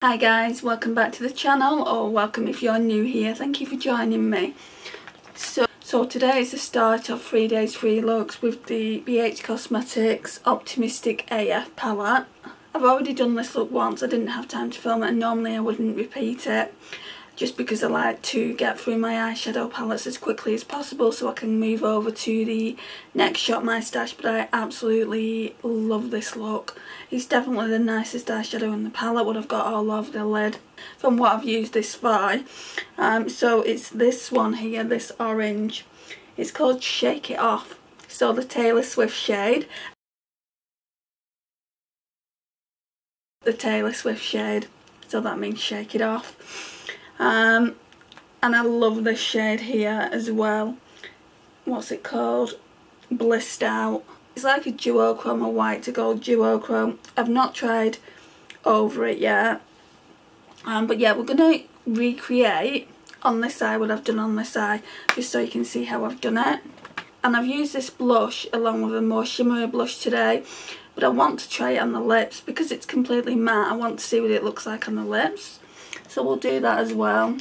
Hi guys, welcome back to the channel, or welcome if you're new here. Thank you for joining me. So today is the start of 3 days 3 looks with the BH Cosmetics Optimistic AF palette. I've already done this look once. I didn't have time to film it, and normally I wouldn't repeat it, just because I like to get through my eyeshadow palettes as quickly as possible so I can move over to the next shop, my stash. But I absolutely love this look. It's definitely the nicest eyeshadow in the palette, what I've got all over the lid from what I've used this far. So it's this one here, this orange. It's called Shake It Off. So the Taylor Swift shade. So that means Shake It Off. And I love this shade here as well. What's it called? Blissed Out. It's like a duochrome, a white to gold duochrome. I've not tried over it yet. But yeah, we're going to recreate on this eye what I've done on this eye, just so you can see how I've done it. And I've used this blush along with a more shimmery blush today, but I want to try it on the lips because it's completely matte. I want to see what it looks like on the lips, so we'll do that as well.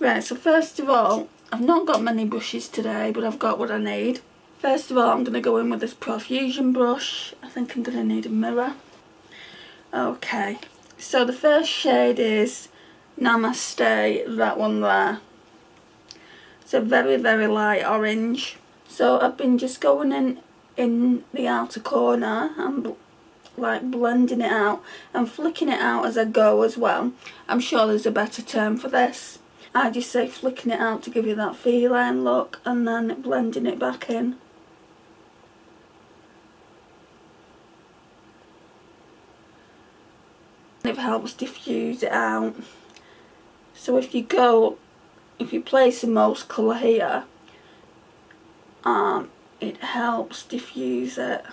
Right, so first of all, I've not got many brushes today, but I've got what I need. First of all, I'm going to go in with this Profusion brush. I think I'm going to need a mirror. Okay, so the first shade is Namaste, that one there. It's a very, very light orange. So I've been just going in the outer corner and like blending it out and flicking it out as I go as well. I'm sure there's a better term for this. I just say flicking it out to give you that feline look and then blending it back in. It helps diffuse it out. So if you place the most colour here, it helps diffuse it.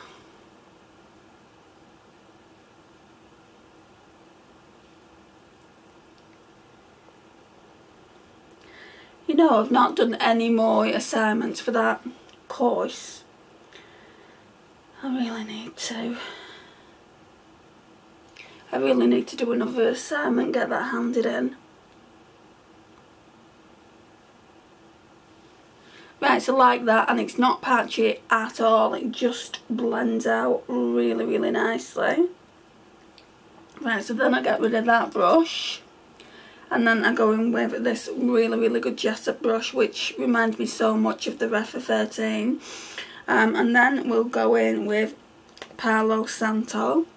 You know, I've not done any more assignments for that course. I really need to. I really need to do another assignment, get that handed in. Right, so like that, and it's not patchy at all. It just blends out really, really nicely. Right, so then I get rid of that brush. And then I go in with this really, really good Jessup brush, which reminds me so much of the Refa 13. And then we'll go in with Palo Santo,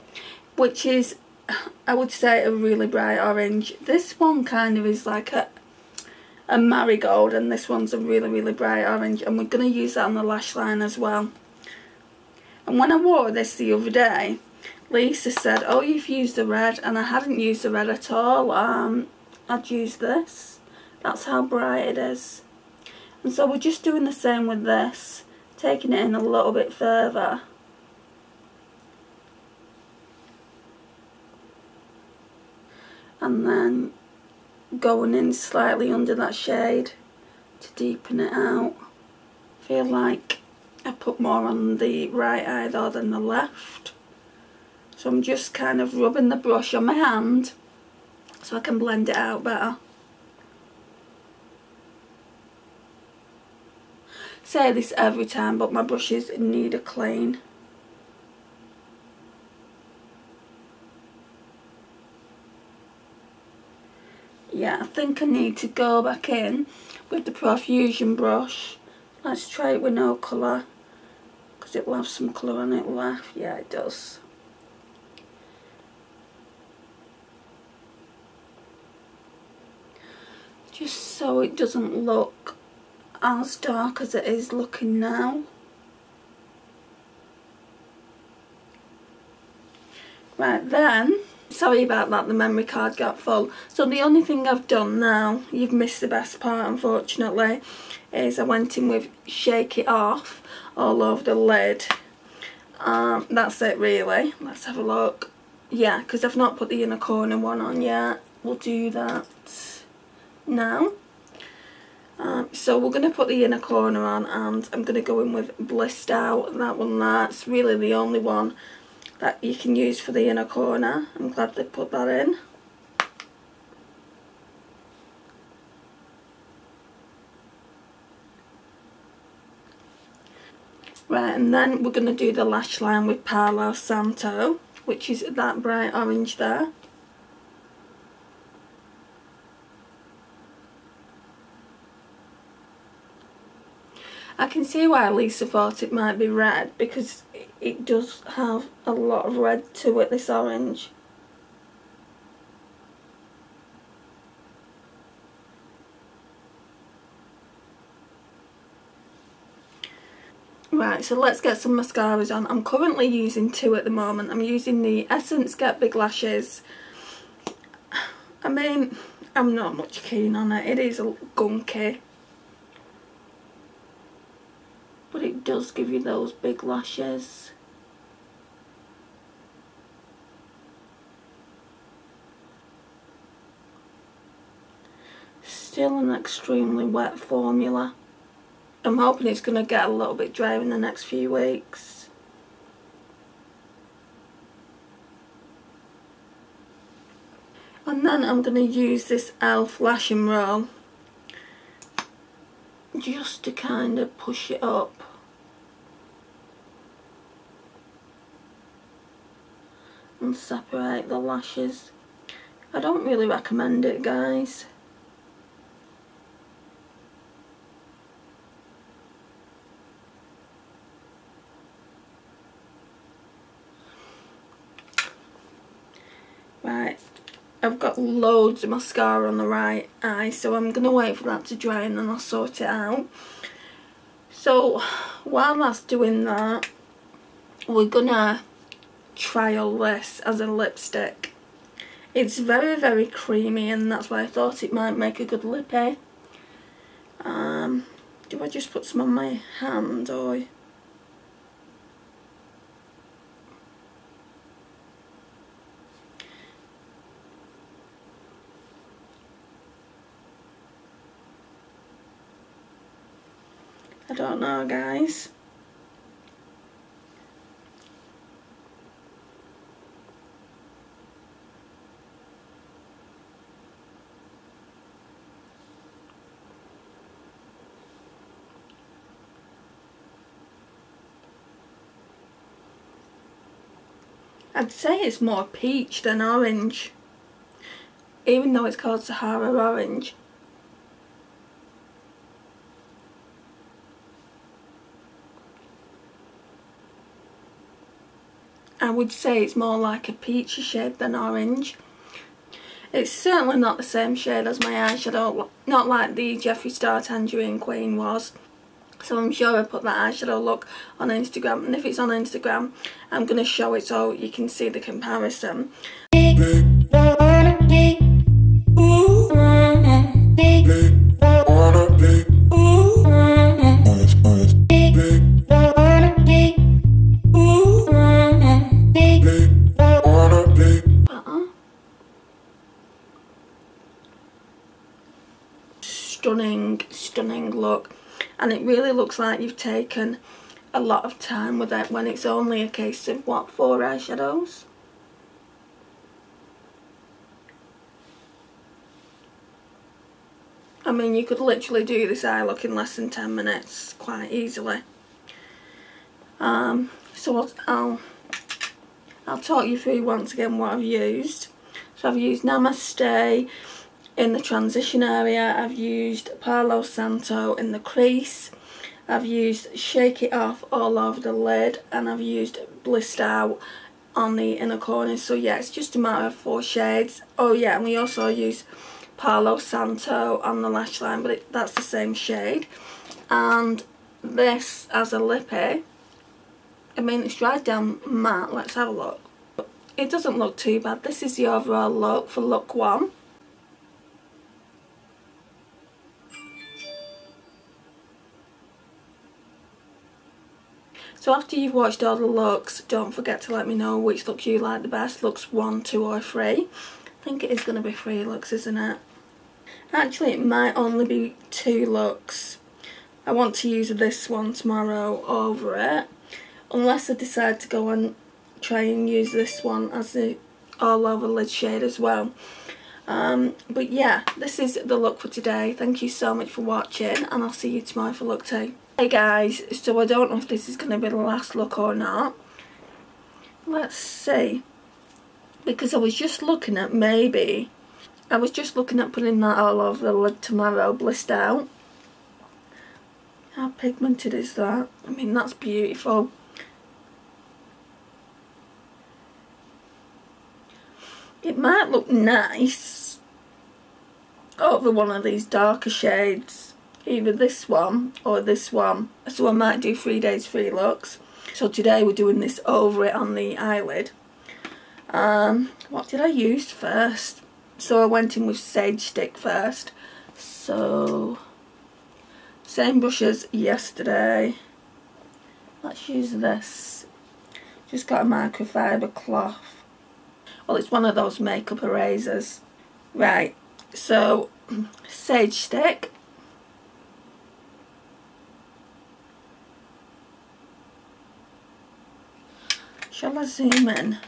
which is, I would say, a really bright orange. This one kind of is like a marigold, and this one's a really, really bright orange. And we're going to use that on the lash line as well. And when I wore this the other day, Lisa said, oh, you've used the red, and I hadn't used the red at all. I'd use this. That's how bright it is. And so we're just doing the same with this, taking it in a little bit further. And then going in slightly under that shade to deepen it out. I feel like I put more on the right eye though than the left. So I'm just kind of rubbing the brush on my hand so I can blend it out better. Say this every time, but my brushes need a clean. Yeah, I think I need to go back in with the Profusion brush. Let's try it with no colour, because it will have some colour on it left. Yeah, it does. Just so it doesn't look as dark as it is looking now. Right then, sorry about that, the memory card got full. So the only thing I've done now, you've missed the best part unfortunately, is I went in with Shake It Off all over the lid. That's it really. Let's have a look. Yeah, because I've not put the inner corner one on yet. We'll do that now. So we're going to put the inner corner on, and I'm going to go in with Blissed Out. That one that's really the only one that you can use for the inner corner. I'm glad they put that in. Right, and then we're going to do the lash line with Palo Santo, which is that bright orange there. I can see why Lisa thought it might be red, because it does have a lot of red to it, this orange. Right, so let's get some mascaras on. I'm currently using two at the moment. I'm using the Essence Get Big Lashes. I mean, I'm not much keen on it. It is a gunky, but it does give you those big lashes. Still an extremely wet formula. I'm hoping it's going to get a little bit dry in the next few weeks. And then I'm going to use this e.l.f. Lash and Roll just to kind of push it up. And separate the lashes. I don't really recommend it, guys. Right, I've got loads of mascara on the right eye, so I'm going to wait for that to dry and then I'll sort it out. So while that's doing that, we're going to trial this as a lipstick. It's very, very creamy, and that's why I thought it might make a good lippy. Do I just put some on my hand, or... I don't know, guys. I'd say it's more peach than orange, even though it's called Sahara Orange. I would say it's more like a peachy shade than orange. It's certainly not the same shade as my eyeshadow, not like the Jefree Star Tangerine Queen was. So I'm sure I put that eyeshadow look on Instagram, and if it's on Instagram I'm going to show it so you can see the comparison. Stunning look, and it really looks like you've taken a lot of time with it when it's only a case of what, 4 eyeshadows. I mean, you could literally do this eye look in less than 10 minutes quite easily. So I'll talk you through once again what I've used. So I've used Namaste in the transition area, I've used Palo Santo in the crease, I've used Shake It Off all over the lid, and I've used Blissed Out on the inner corners. So yeah, it's just a matter of 4 shades. Oh yeah, and we also use Palo Santo on the lash line, but that's the same shade. And this as a lippy, I mean, it's dried down matte. Let's have a look. It doesn't look too bad. This is the overall look for look 1. So after you've watched all the looks, don't forget to let me know which look you like the best. Looks 1, 2 or 3. I think it is going to be 3 looks, isn't it? Actually, it might only be 2 looks. I want to use this one tomorrow over it, unless I decide to go and try and use this one as the all over lid shade as well. But yeah, this is the look for today. Thank you so much for watching, and I'll see you tomorrow for look 2. Hey guys, so I don't know if this is going to be the last look or not. Let's see, because I was just looking at putting that all over the lid tomorrow, blissed out. How pigmented is that? I mean, that's beautiful. It might look nice over one of these darker shades, either this one or this one. So I might do 3 days 3 looks. So today we're doing this over it on the eyelid. What did I use first? So I went in with Sage Stick first. So same brush as yesterday. Let's use this. Just got a microfiber cloth. Well, it's one of those makeup erasers. Right, so Sage Stick. Shall I zoom in?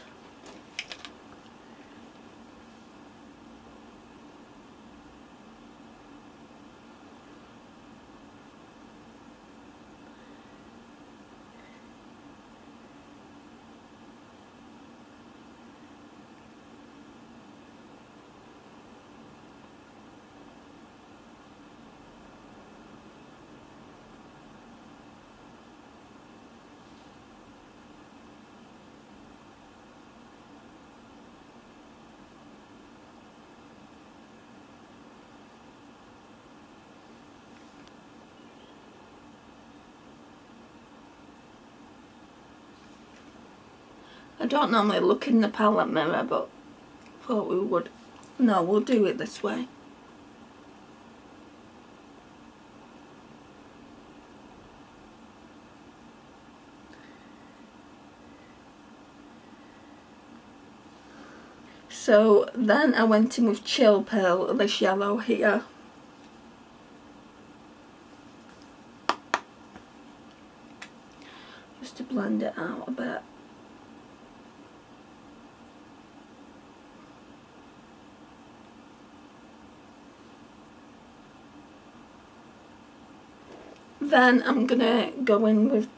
I don't normally look in the palette mirror, but thought we would. No, we'll do it this way. So then I went in with Chill Pill, this yellow here. Just to blend it out a bit. Then I'm gonna go in with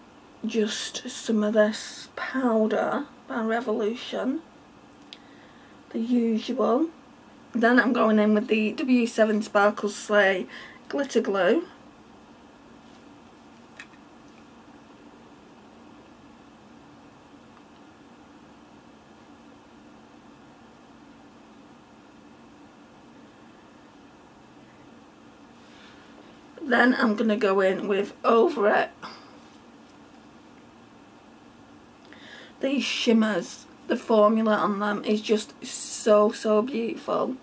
just some of this powder by Revolution, the usual. Then I'm going in with the W7 Sparkle Slay glitter glue. Then I'm going to go in with Over It. These shimmers, the formula on them is just so beautiful.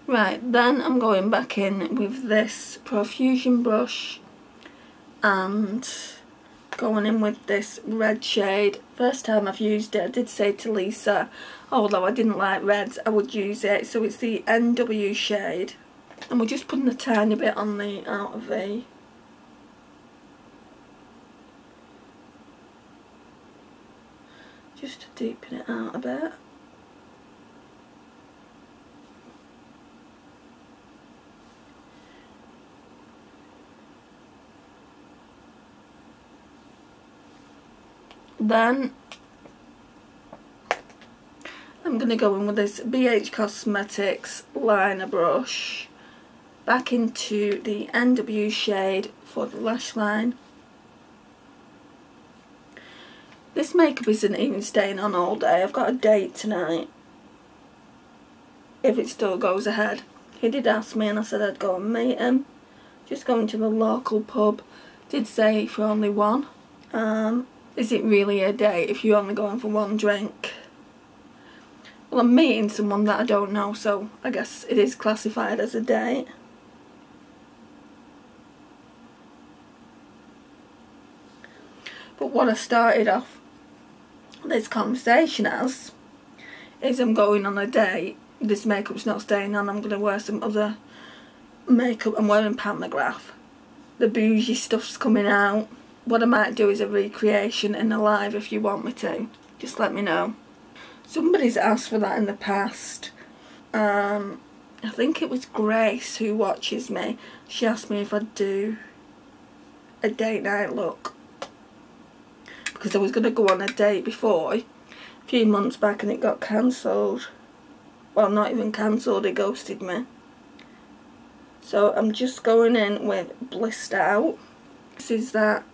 Right, then I'm going back in with this Profusion brush and going in with this red shade. First time I've used it, I did say to Lisa, although I didn't like reds, I would use it. So it's the NW shade. And we're just putting a tiny bit on the outer V. Just to deepen it out a bit. Then I'm going to go in with this BH Cosmetics liner brush back into the NW shade for the lash line. This makeup isn't even staying on all day. I've got a date tonight, if it still goes ahead. He did ask me and I said I'd go and meet him. Just going to the local pub. Did say for only one. Is it really a date if you're only going for one drink? Well, I'm meeting someone that I don't know, so I guess it is classified as a date. But what I started off this conversation as is I'm going on a date. This makeup's not staying on. I'm going to wear some other makeup. I'm wearing Pantograph. The bougie stuff's coming out. What I might do is a recreation in a live if you want me to. Just let me know. Somebody's asked for that in the past. I think it was Grace who watches me. She asked me if I'd do a date night look. Because I was going to go on a date before, a few months back, and it got cancelled. Well, not even cancelled, it ghosted me. So I'm just going in with Blissed Out. This is that,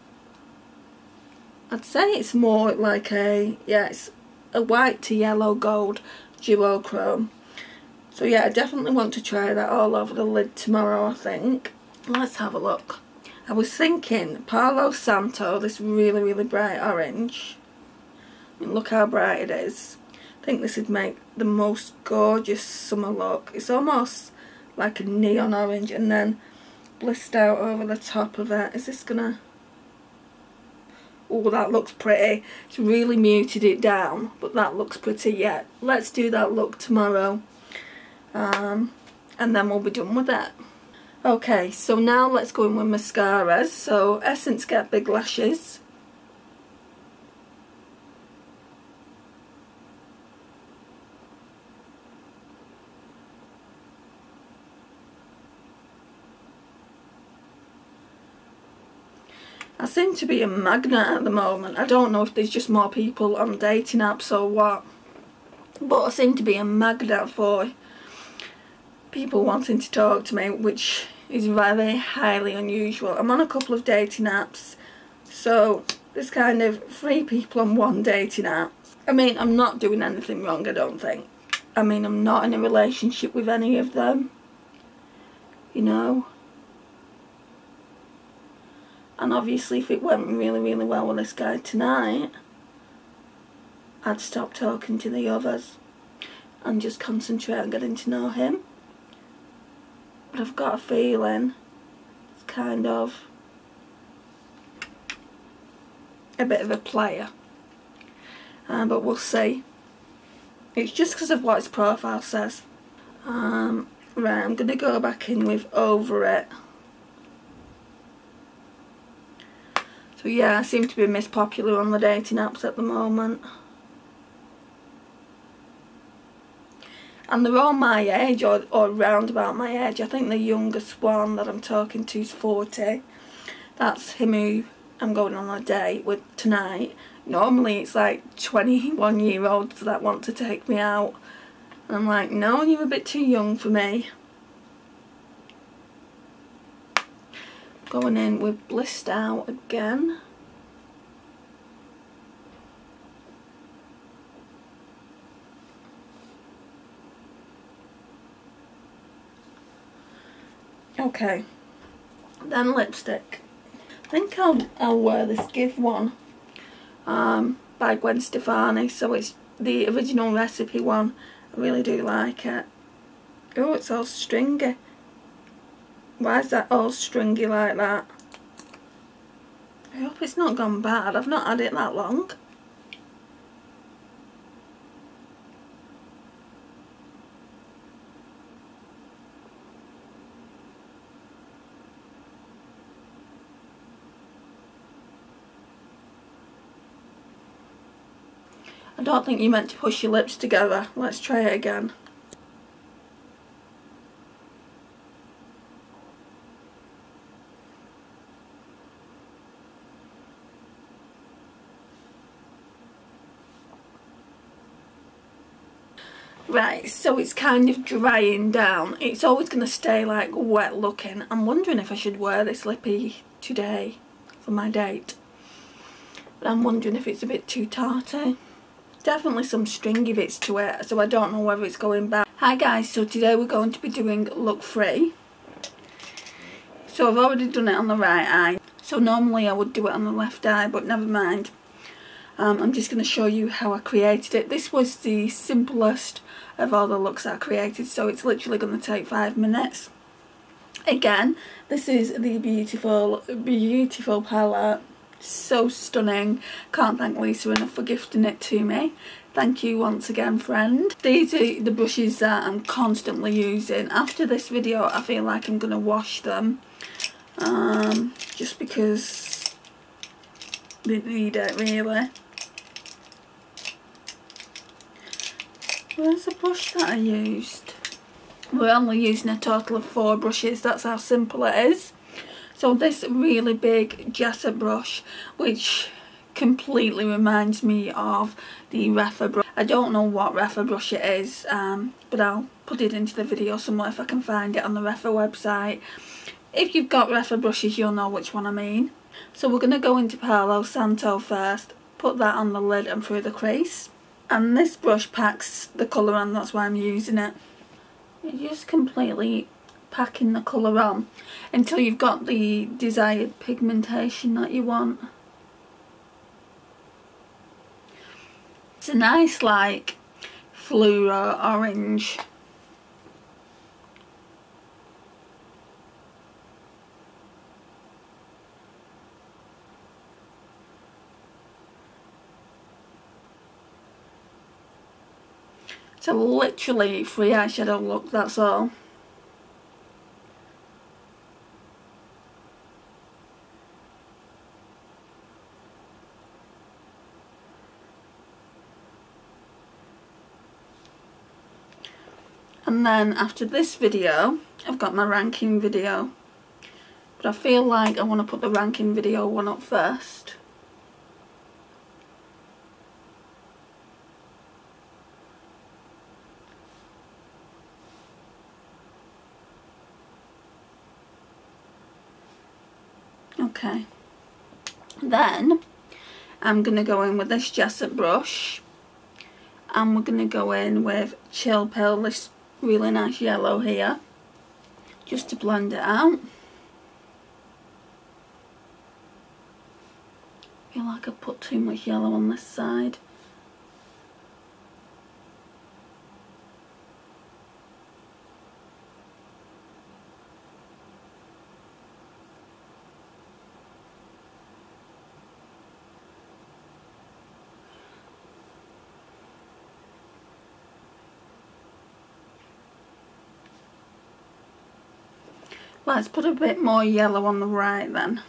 I'd say it's more like a, yeah, it's a white to yellow gold duochrome. So yeah, I definitely want to try that all over the lid tomorrow, I think. Let's have a look. I was thinking Palo Santo, this really, really bright orange. I mean, look how bright it is. I think this would make the most gorgeous summer look. It's almost like a neon orange and then blissed out over the top of it. Is this gonna... Oh, that looks pretty. It's really muted it down, but that looks pretty. Yeah, let's do that look tomorrow. And then we'll be done with it. Okay, so now let's go in with mascaras. So Essence Get Big Lashes. I seem to be a magnet at the moment. I don't know if there's just more people on dating apps or what, but I seem to be a magnet for people wanting to talk to me, which is very highly unusual. I'm on a couple of dating apps, so there's kind of 3 people on one dating app. I mean, I'm not doing anything wrong, I don't think. I mean, I'm not in a relationship with any of them, you know. And obviously if it went really, really well with this guy tonight, I'd stop talking to the others and just concentrate on getting to know him. But I've got a feeling it's kind of a bit of a player. But we'll see. It's just because of what his profile says. Right, I'm going to go back in with Over It. So yeah, I seem to be Miss Popular on the dating apps at the moment. And they're all my age, or round about my age. I think the youngest one that I'm talking to is 40. That's him who I'm going on a date with tonight. Normally it's like 21-year-olds that want to take me out. And I'm like, no, you're a bit too young for me. Going in with Blissed Out again. Okay, then lipstick. I think I'll wear this Give one by Gwen Stefani. So it's the original recipe one. I really do like it. Oh, it's all stringy. Why is that all stringy like that? I hope it's not gone bad. I've not had it that long. I don't think you meant to push your lips together. Let's try it again. Right, so it's kind of drying down. It's always going to stay like wet looking. I'm wondering if I should wear this lippy today for my date. But I'm wondering if it's a bit too tarty. Definitely some stringy bits to it, so I don't know whether it's going back. Hi guys, so today we're going to be doing look 3. So I've already done it on the right eye. So normally I would do it on the left eye, but never mind. I'm just going to show you how I created it. This was the simplest of all the looks I created, so it's literally going to take 5 minutes. Again, this is the beautiful palette. So stunning. Can't thank Lisa enough for gifting it to me. Thank you once again, friend. These are the brushes that I'm constantly using. After this video, I feel like I'm going to wash them. Just because they need it, really. Where's the brush that I used? We're only using a total of 4 brushes. That's how simple it is. So this really big Jefree brush, which completely reminds me of the Refa brush. I don't know what Refa brush it is, but I'll put it into the video somewhere if I can find it on the Refa website. If you've got Refa brushes, you'll know which one I mean. So we're going to go into Palo Santo first, put that on the lid and through the crease. And this brush packs the colour on, that's why I'm using it. You're just completely packing the colour on until you've got the desired pigmentation that you want. It's a nice like fluoro orange. It's a literally free eyeshadow look, that's all. And then after this video, I've got my ranking video. But I feel like I want to put the ranking video one up first. Okay, then I'm going to go in with this Jefree brush and we're going to go in with Chill Pill, this really nice yellow here, just to blend it out. I feel like I put too much yellow on this side. Let's put a bit more yellow on the right then.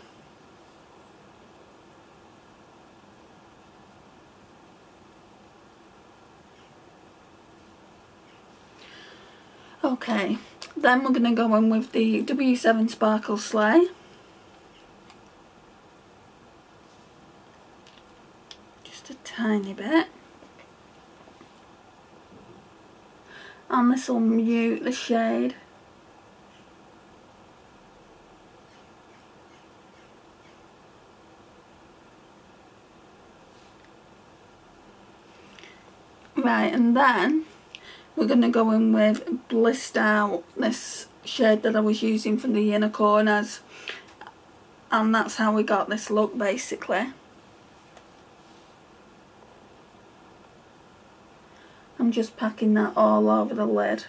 Okay, then we're going to go in with the W7 Sparkle Slay. Just a tiny bit. And this will mute the shade. Right, and then we're going to go in with Blissed Out, this shade that I was using from the inner corners. And that's how we got this look basically. I'm just packing that all over the lid.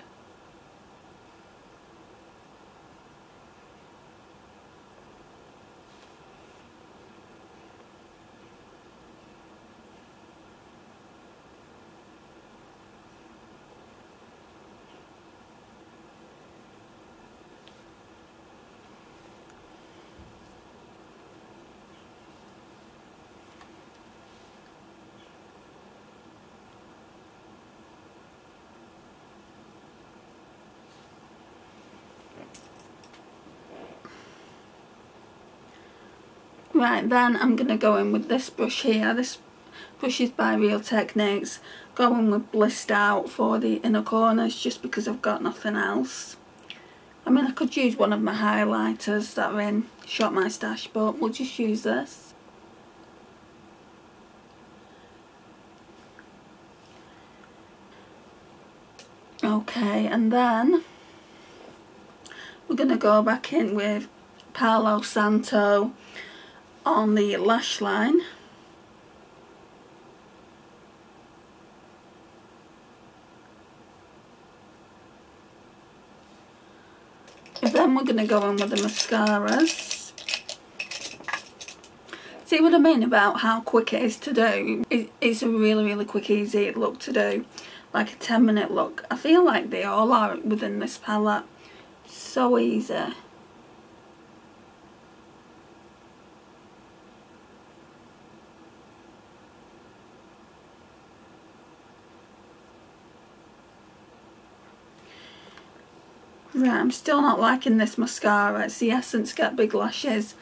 Right, then I'm going to go in with this brush here. This brush is by Real Techniques. Go in with Blissed Out for the inner corners just because I've got nothing else. I mean, I could use one of my highlighters that are in Shop My Stash, but we'll just use this. Okay, and then we're going to go back in with Palo Santo on the lash line. Then we're going to go in with the mascaras. See what I mean about how quick it is to do? It's a really quick, easy look to do. Like a 10-minute look. I feel like they all are within this palette. So easy. Right, I'm still not liking this mascara. It's the Essence Get Big Lashes.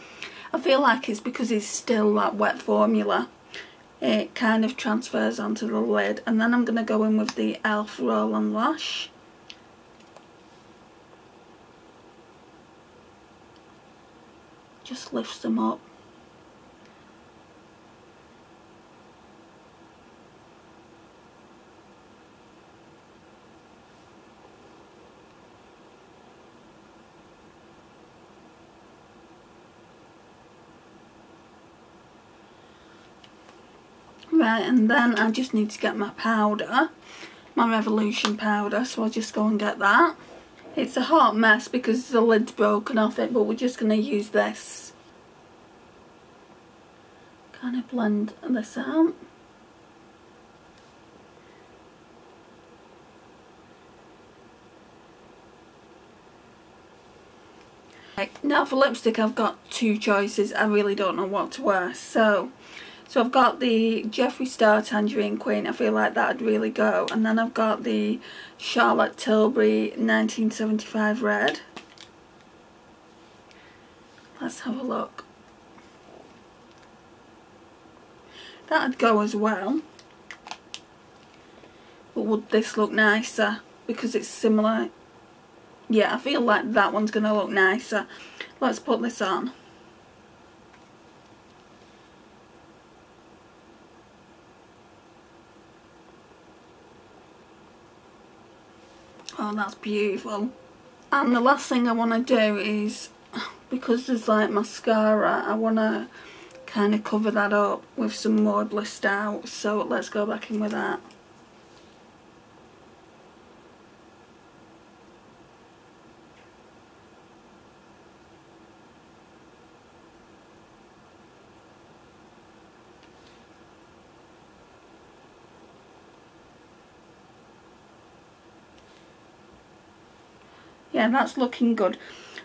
I feel like it's because it's still that wet formula. It kind of transfers onto the lid. And then I'm going to go in with the e.l.f. Roll On Lash. Just lifts them up. Right, and then I just need to get my powder, my Revolution powder, so I'll just go and get that. It's a hot mess because the lid's broken off it, but we're just going to use this. Kind of blend this out. Now for lipstick, I've got two choices. I really don't know what to wear. So I've got the Jefree Star Tangerine Queen. I feel like that'd really go. And then I've got the Charlotte Tilbury 1975 Red. Let's have a look. That'd go as well. But would this look nicer? Because it's similar. Yeah, I feel like that one's going to look nicer. Let's put this on. Oh, that's beautiful. And the last thing I want to do is, because there's like mascara, I want to kind of cover that up with some more Blissed Out. So let's go back in with that. Yeah, that's looking good.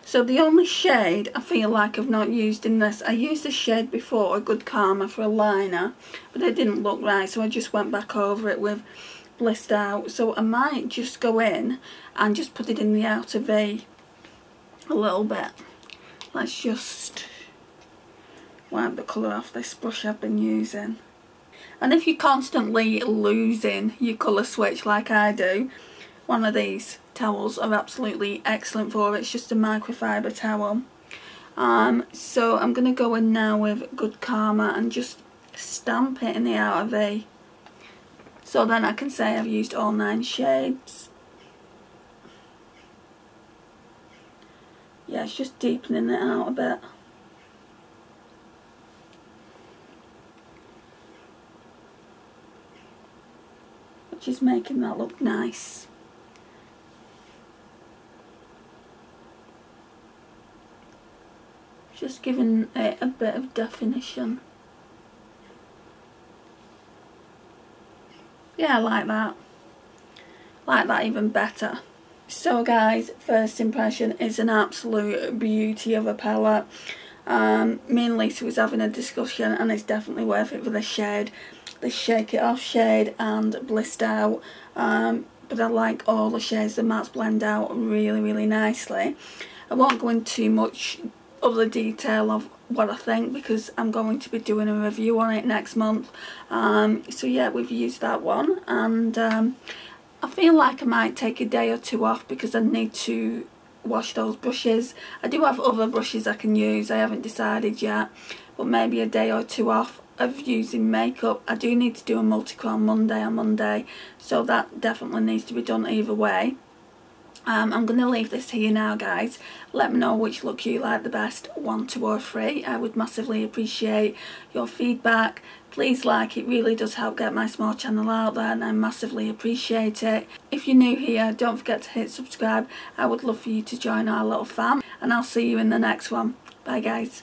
So the only shade I feel like I've not used in this, I used a shade before, a Good Karma, for a liner, but it didn't look right, so I just went back over it with Blissed Out. So I might just go in and just put it in the outer V a little bit. Let's just wipe the colour off this brush I've been using. And if you're constantly losing your colour switch like I do, one of these towels are absolutely excellent for it. It's just a microfiber towel. So I'm going to go in now with Good Karma and just stamp it in the outer V. So then I can say I've used all 9 shades. Yeah, it's just deepening it out a bit. Which is making that look nice. Just giving it a bit of definition. Yeah, I like that. Like that even better. So guys, first impression is an absolute beauty of a palette. Me and Lisa was having a discussion and it's definitely worth it for the shade. The Shake It Off shade and Blissed Out. But I like all the shades. The mattes blend out really nicely. I won't go into too much other detail of what I think because I'm going to be doing a review on it next month. So yeah, we've used that one, and I feel like I might take a day or two off because I need to wash those brushes. I do have other brushes I can use, I haven't decided yet, but maybe a day or two off of using makeup. I do need to do a multi-chrome Monday on Monday, so that definitely needs to be done either way. I'm going to leave this here now, guys. Let me know which look you like the best, 1, 2 or 3. I would massively appreciate your feedback. Please like, it really does help get my small channel out there, and I massively appreciate it. If you're new here, don't forget to hit subscribe. I would love for you to join our little fam, and I'll see you in the next one. Bye guys.